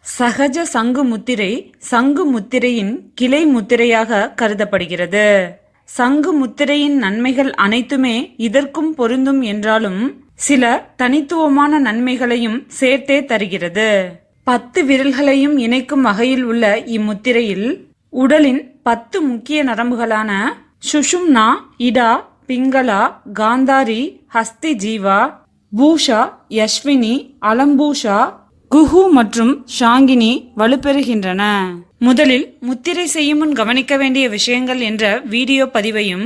சகஜ சங்கு முத்திரை சங்கு முத்திரையின் கிளை முத்திரையாக கருதப்படுகிறது. சங்கு முத்திரையின் நன்மைகள் அனைத்துமே இதற்கும் பொருந்தும் என்றாலும் சில தனித்துவமான நன்மைகளையும் சேர்த்தே தருகிறது. 10 விரல்களையும் இணைக்கும் வகையில் உள்ள இம்முத்திரையில் உடலின் 10 முக்கிய நரம்புகளான சுஷும்னா, இடா, பிங்களா, காந்தாரி, ஹஸ்தி ஜீவா, பூஷா, யஸ்வினி, அலம்பூஷா, குஹு மற்றும் ஷாங்கினி வலுப்பெறுகின்றன. முதலில் முத்திரை செய்யும் முன் கவனிக்க வேண்டிய விஷயங்கள் என்ற வீடியோ பதிவையும்,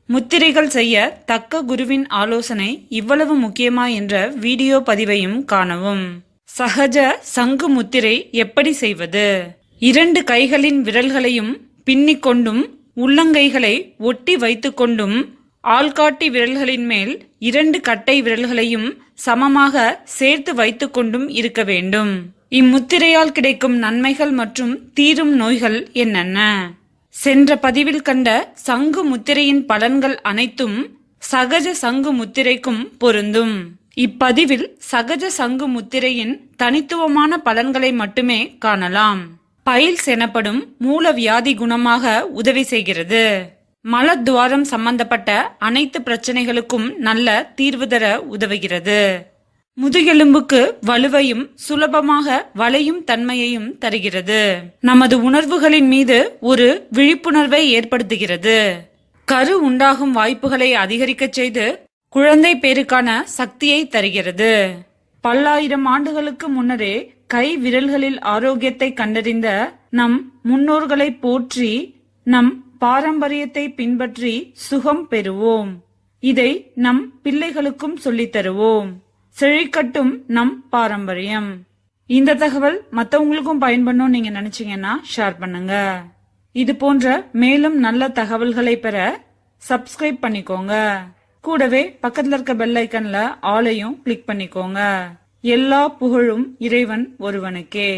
முத்திரைகள் செய்ய தக்க குருவின் ஆலோசனை இவ்வளவு முக்கியமா என்ற வீடியோ பதிவையும் காணவும். சகஜ சங்கு முத்திரை எப்படி செய்வது? 2 கைகளின் விரல்களையும் பின்னிக்கொண்டும் உள்ளங்கைகளை ஒட்டி வைத்துக்கொண்டும் ஆள்காட்டி விரல்களின் மேல் 2 கட்டை விரல்களையும் சமமாக சேர்த்து வைத்துக்கொண்டும் இருக்க வேண்டும். இம்முத்திரையால் கிடைக்கும் நன்மைகள் மற்றும் தீரும் நோய்கள் என்னென்ன? சென்ற பதிவில் கண்ட சங்கு முத்திரையின் பலன்கள் அனைத்தும் சகஜ சங்கு முத்திரைக்கும் பொருந்தும். இப்பதிவில் சகஜ சங்கு முத்திரையின் தனித்துவமான பலன்களை மட்டுமே காணலாம். பைல்ஸ் எனப்படும் மூல வியாதி குணமாக உதவி செய்கிறது. மலத்துவாரம் சம்பந்தப்பட்ட அனைத்து பிரச்சனைகளுக்கும் நல்ல தீர்வு தர உதவுகிறது. முதுகெலும்புக்கு வலுவையும் சுலபமாக வளையும் தன்மையையும் தருகிறது. நமது உணர்வுகளின் மீது ஒரு விழிப்புணர்வை ஏற்படுத்துகிறது. கரு உண்டாகும் வாய்ப்புகளை அதிகரிக்க செய்து குழந்தை பேருக்கான சக்தியை தருகிறது. பல்லாயிரம் ஆண்டுகளுக்கு முன்னரே கை விரல்களில் ஆரோக்கியத்தை கண்டறிந்த நம் முன்னோர்களை போற்றி நம் பாரம்பரியத்தை பின்பற்றி சுகம் பெறுவோம். இதை நம் பிள்ளைகளுக்கும் சொல்லித் தருவோம். செழிக்கட்டும் நம் பாரம்பரியம். இந்த தகவல் மற்றவங்களுக்கும் பயன்படணும் நீங்க நினைச்சீங்கன்னா ஷேர் பண்ணுங்க. இது போன்ற மேலும் நல்ல தகவல்களை பெற சப்ஸ்கிரைப் பண்ணிக்கோங்க. கூடவே பக்கத்துல இருக்க பெல் ஐக்கன்ல ஆலையும் கிளிக் பண்ணிக்கோங்க. எல்லா புகழும் இறைவன் ஒருவனுக்கே.